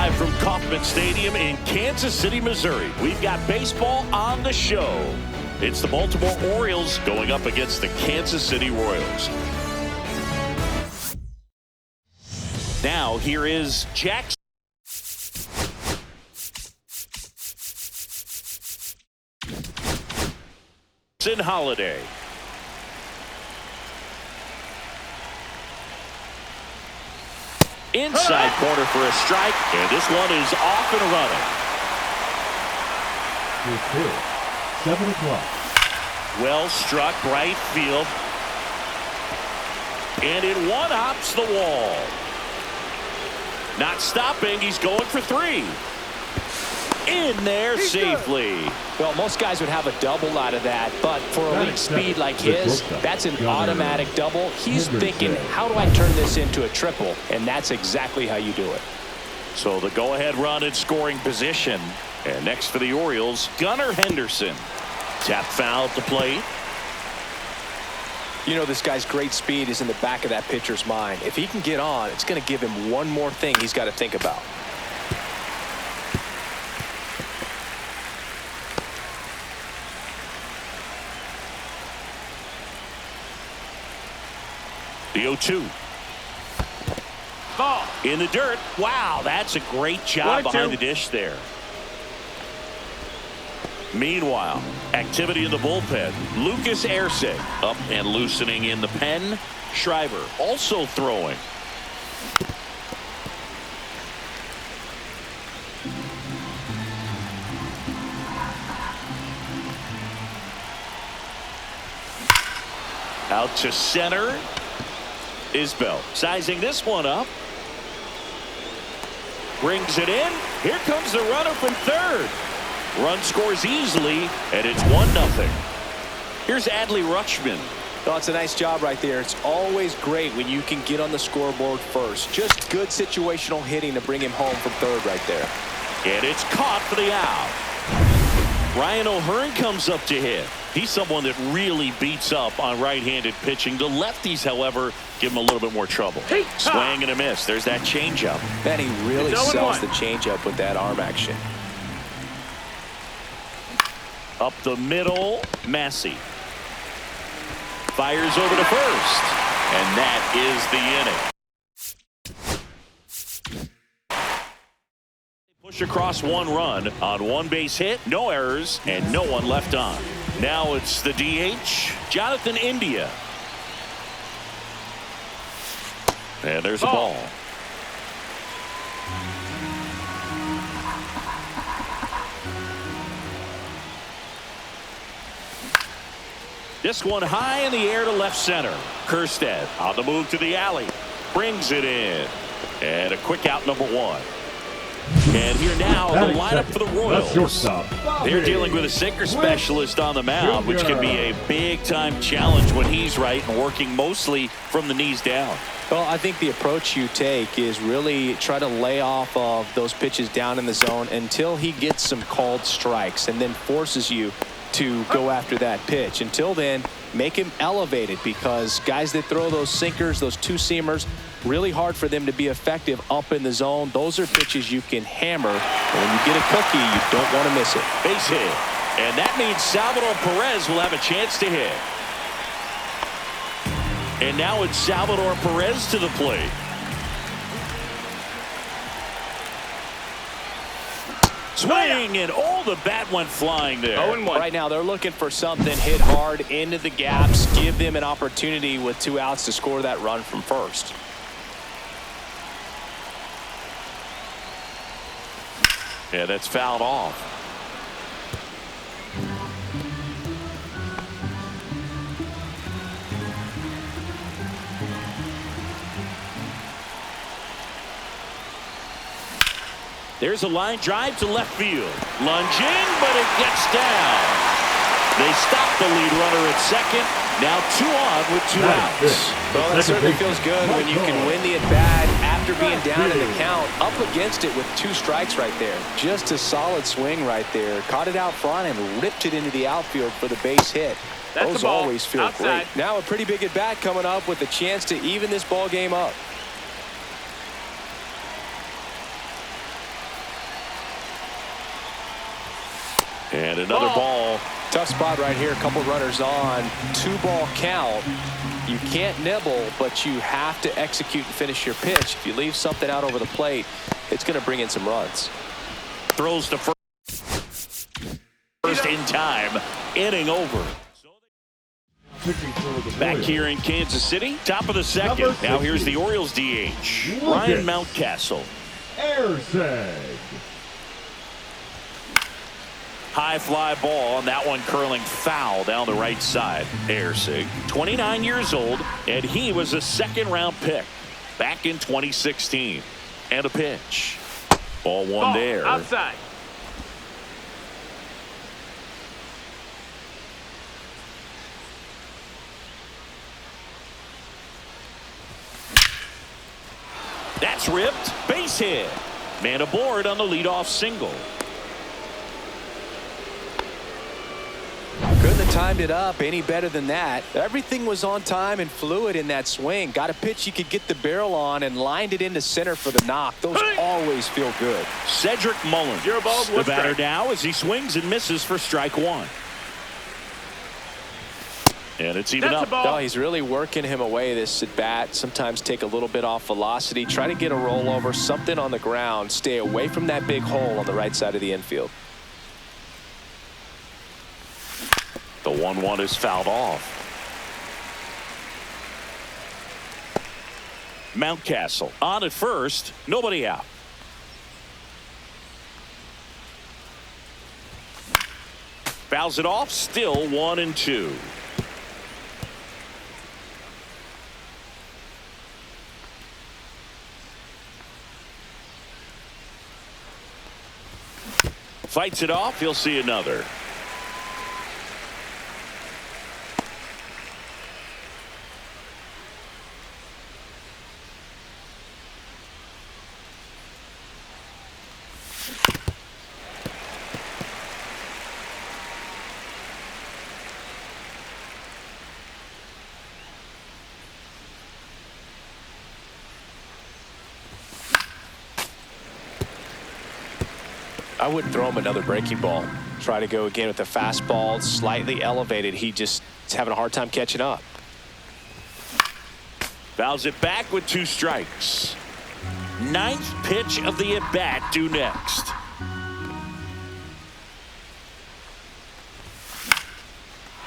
live from Kauffman Stadium in Kansas City, Missouri. We've got baseball on the show. It's the Baltimore Orioles going up against the Kansas City Royals. Now here is Jackson Holiday. Inside corner for a strike, and this one is off and running. 7 o'clock. Well struck, right field. And it one-hops the wall. Not stopping, he's going for 3. In there safely. Well, most guys would have a double out of that, but for a league speed like his, that's an automatic double. He's thinking, how do I turn this into a triple? And that's exactly how you do it. So the go-ahead run in scoring position. And next for the Orioles, Gunnar Henderson. Tap foul at the plate. You know, this guy's great speed is in the back of that pitcher's mind. If he can get on, it's going to give him one more thing he's got to think about. The 0-2. Ball. In the dirt. Wow, that's a great job behind the dish there. Meanwhile, activity in the bullpen. Lucas Erceg up and loosening in the pen. Schreiber also throwing. Out to center. Isbell sizing this one up. Brings it in. Here comes the runner from third. Run scores easily, and it's 1-0. Here's Adley Rutschman. Oh, it's a nice job right there. It's always great when you can get on the scoreboard first. Just good situational hitting to bring him home from third right there. And it's caught for the out. Ryan O'Hearn comes up to hit. He's someone that really beats up on right-handed pitching. The lefties, however, give him a little bit more trouble. Swing and a miss. There's that changeup. And he really sells the changeup with that arm action. Up the middle, Massey. Fires over to first. And that is the inning. Push across 1 run on 1 base hit, no errors, and no one left on. Now it's the DH, Jonathan India. And there's a ball. This one high in the air to left center. Kerstead on the move to the alley. Brings it in. And a quick out, number 1. And here now, the lineup for the Royals. They're dealing with a sinker specialist on the mound, which can be a big-time challenge when he's right and working mostly from the knees down. Well, I think the approach you take is really try to lay off of those pitches down in the zone until he gets some called strikes and then forces you to go after that pitch. Until then, make him elevated, because guys that throw those sinkers, those two-seamers, really hard for them to be effective up in the zone. Those are pitches you can hammer. And when you get a cookie, you don't want to miss it. Base hit. And that means Salvador Perez will have a chance to hit. And now it's Salvador Perez to the plate. Swing, and the bat went flying there. 0-1. Right now, they're looking for something hit hard into the gaps, give them an opportunity with 2 outs to score that run from first. Yeah, that's fouled off. There's a line drive to left field. Lunging, but it gets down. They stop the lead runner at second. Now 2 on with 2 outs. Well, that certainly feels good when you can win the at-bat after being down in the count, up against it with 2 strikes right there. Just a solid swing right there. Caught it out front and ripped it into the outfield for the base hit. Those always feel great. Now a pretty big at-bat coming up with a chance to even this ball game up. And another ball. Tough spot right here. A couple runners on. 2-ball count. You can't nibble, but you have to execute and finish your pitch. If you leave something out over the plate, it's going to bring in some runs. Throws to first in time. Inning over. Back here in Kansas City, top of the second. Now here's the Orioles DH, Ryan Mountcastle. High fly ball, and that one curling foul down the right side. Ersig, 29 years old, and he was a second-round pick back in 2016. And a pitch. Ball one there. Outside. That's ripped. Base hit. Man aboard on the leadoff single. Couldn't have timed it up any better than that. Everything was on time and fluid in that swing. Got a pitch he could get the barrel on and lined it into center for the knock. Those always feel good. Cedric Mullins, the batter now as he swings and misses for strike one. And it's even up. Oh, he's really working him away this at bat. Sometimes take a little bit off velocity. Try to get a rollover, something on the ground. Stay away from that big hole on the right side of the infield. The 1-1 is fouled off. Mountcastle on at first. Nobody out. Fouls it off. Still 1-2. Fights it off. He'll see another. I wouldn't throw him another breaking ball. Try to go again with the fastball, slightly elevated. He just is having a hard time catching up. Fouls it back with 2 strikes. 9th pitch of the at-bat due next.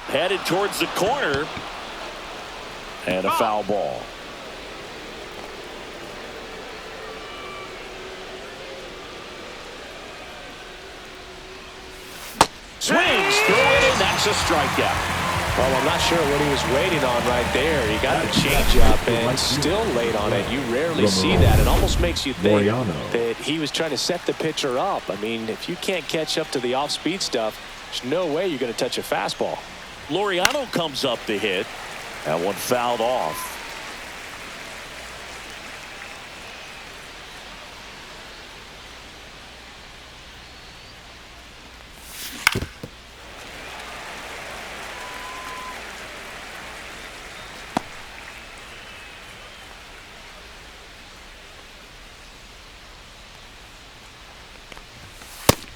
Headed towards the corner. And a foul ball. Swings through it, and that's a strikeout. Well, I'm not sure what he was waiting on right there. He got the changeup and still late on it. You rarely see that. It almost makes you think that he was trying to set the pitcher up. I mean, if you can't catch up to the off-speed stuff, there's no way you're going to touch a fastball. Laureano comes up to hit. That one fouled off.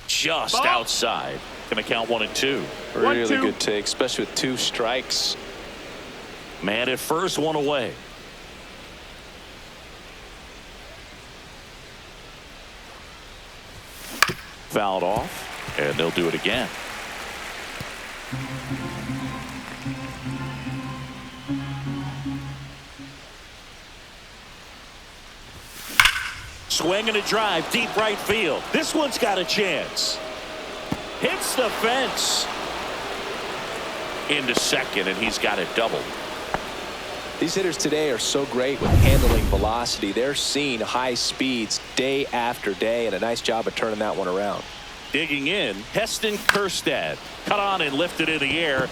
Just outside. Going to count 1-2. Really good take, especially with 2 strikes. Man at first, 1 away. Fouled off, and they'll do it again. Swing and a drive, deep right field. This one's got a chance. Hits the fence. Into second, and he's got it doubled. These hitters today are so great with handling velocity. They're seeing high speeds day after day, and a nice job of turning that one around. Digging in, Heston Kjerstad. Cut on and lifted in the air.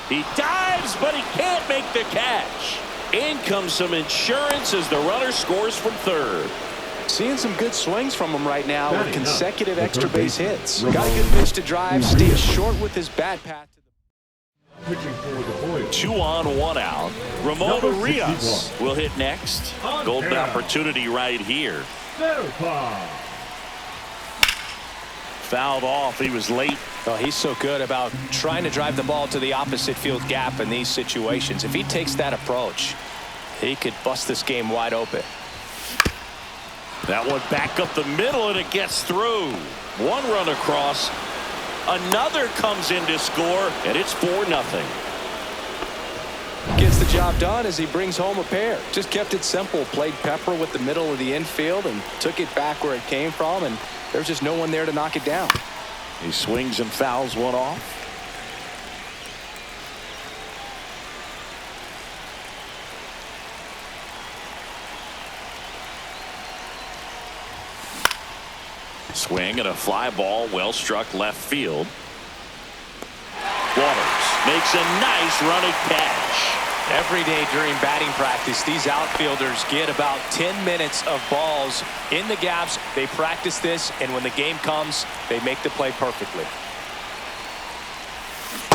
He dives, but he can't make the catch. In comes some insurance as the runner scores from third. Seeing some good swings from him right now with consecutive extra base hits. Got a good pitch to drive, stays short with his bat path. 2 on, 1 out. Ramon Urias will hit next. Golden opportunity right here. Fouled off. He was late. Well, he's so good about trying to drive the ball to the opposite field gap in these situations. If he takes that approach, he could bust this game wide open. That one back up the middle, and it gets through. One run across. Another comes in to score, and it's 4-0. Gets the job done as he brings home a pair. Just kept it simple. Played pepper with the middle of the infield and took it back where it came from, and there's just no one there to knock it down. He swings and fouls one off. Swing and a fly ball, well struck left field. Waters makes a nice running catch. Every day during batting practice, these outfielders get about 10 minutes of balls in the gaps. They practice this, and when the game comes, they make the play perfectly.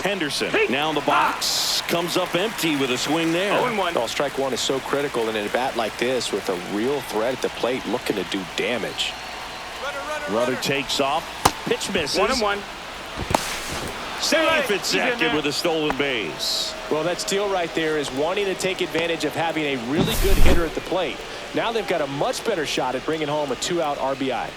Henderson now in the box, comes up empty with a swing there. 0-1. Well, strike one is so critical in a bat like this with a real threat at the plate looking to do damage. Runner takes off. Pitch misses. 1-1. Safe at second with a stolen base. Well, that steal right there is wanting to take advantage of having a really good hitter at the plate. Now they've got a much better shot at bringing home a 2-out RBI.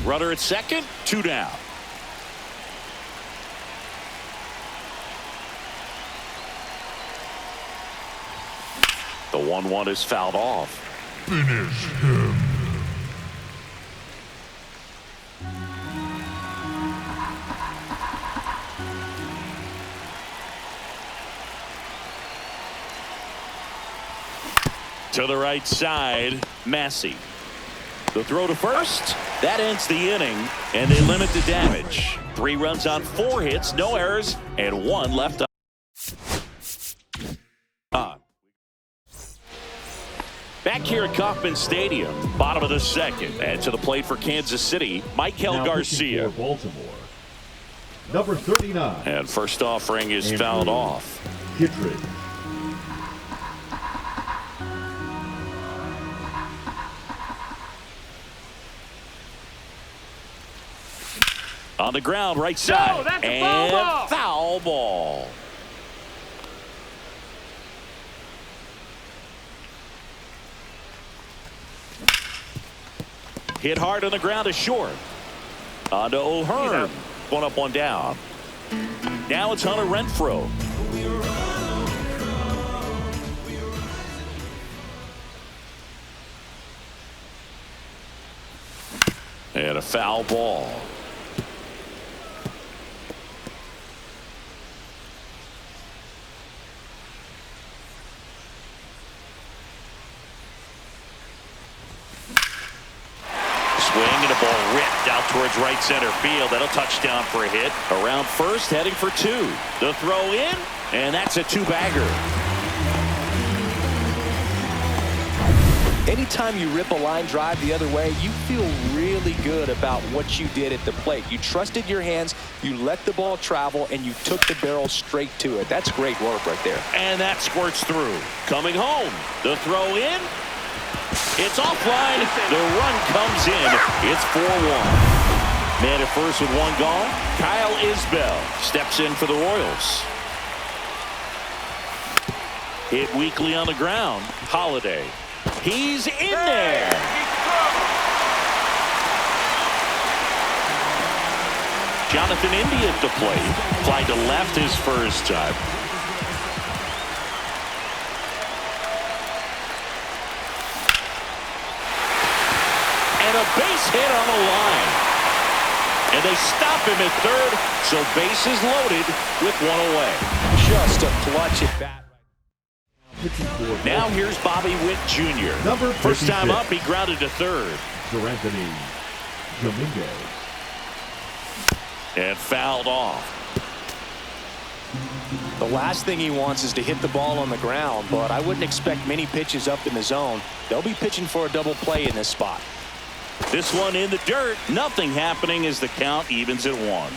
Runner at second, 2 down. The 1-1 is fouled off. Finish him. To the right side, Massey. The throw to first. That ends the inning, and they limit the damage. 3 runs on 4 hits, no errors, and 1 left on. Back here at Kauffman Stadium, bottom of the second, and to the plate for Kansas City, Michael Now Garcia. for Baltimore, number 39. And first offering is Andrew fouled off. Kittredge. On the ground, right side. that's a and foul ball. Foul ball. Hit hard on the ground is short. On to O'Hearn. One up, one down. Now it's Hunter Renfroe. And a foul ball. Swing and a ball ripped out towards right center field. That'll touchdown for a hit. Around first, heading for 2. The throw in, and that's a 2-bagger. Anytime you rip a line drive the other way, you feel really good about what you did at the plate. You trusted your hands, you let the ball travel, and you took the barrel straight to it. That's great work right there. And that squirts through. Coming home. The throw in. It's offline. The run comes in. It's 4-1. Man at first with 1 gone. Kyle Isbell steps in for the Royals. Hit weakly on the ground. Holiday. He's in there. Jonathan India at the plate. Fly to left his first time. And a base hit on the line. And they stop him at third, so bases loaded with 1 away. Just a clutch at bat. Now here's Bobby Witt Jr. Number First time 56. up, he grounded to third. Anthony Dominguez. And fouled off. The last thing he wants is to hit the ball on the ground, but I wouldn't expect many pitches up in the zone. They'll be pitching for a double play in this spot. This one in the dirt. Nothing happening as the count evens at 1.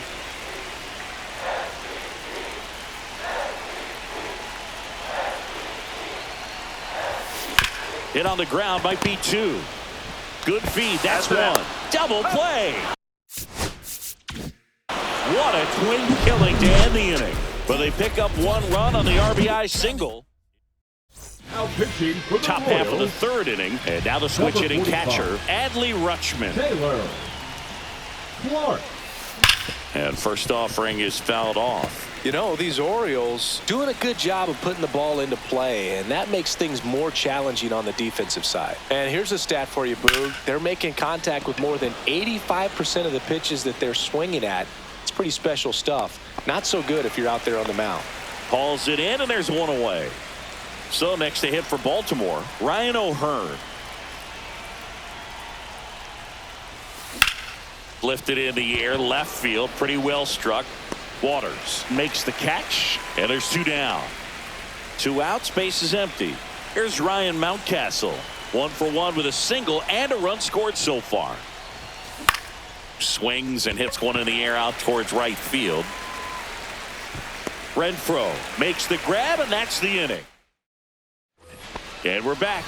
Hit on the ground might be 2. Good feed. That's 1. Double play. What a twin killing to end the inning. But they pick up 1 run on the RBI single. Now pitching for the Top Royals, half of the 3rd inning. And now the switch Number hitting 45. catcher, Adley Rutschman. Taylor Clark. And first offering is fouled off. You know, these Orioles doing a good job of putting the ball into play, and that makes things more challenging on the defensive side. And here's a stat for you, Boog. They're making contact with more than 85% of the pitches that they're swinging at. It's pretty special stuff. Not so good if you're out there on the mound. Hauls it in, and there's 1 away. So next to hit for Baltimore, Ryan O'Hearn. Lifted in the air, left field, pretty well struck. Waters makes the catch, and there's 2 down. 2 outs, base is empty. Here's Ryan Mountcastle. 1 for 1 with a single and a run scored so far. Swings and hits one in the air out towards right field. Renfroe makes the grab, and that's the inning. And we're back.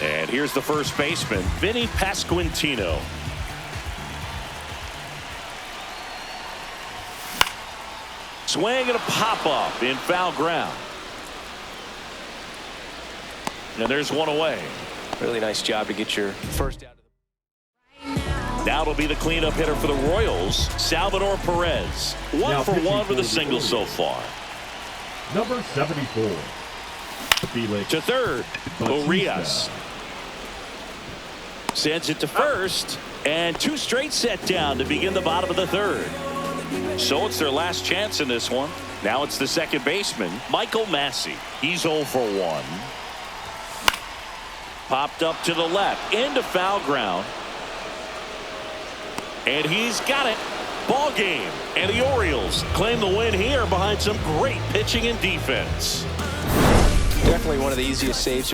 And here's the first baseman, Vinny Pasquantino. Swing and a pop-up in foul ground. And there's 1 away. Really nice job to get your first out of the... Now it'll be the cleanup hitter for the Royals, Salvador Perez. 1 Now for pitching 1 with for a the single so Orioles. far. Number 74. Felix To third, Bautista. Urias. Sends it to first, and 2 straight set down to begin the bottom of the 3rd. So it's their last chance in this one. Now it's the second baseman, Michael Massey. He's 0 for 1. Popped up to the left, into foul ground. And he's got it. Ball game. And the Orioles claim the win here behind some great pitching and defense. Definitely one of the easiest saves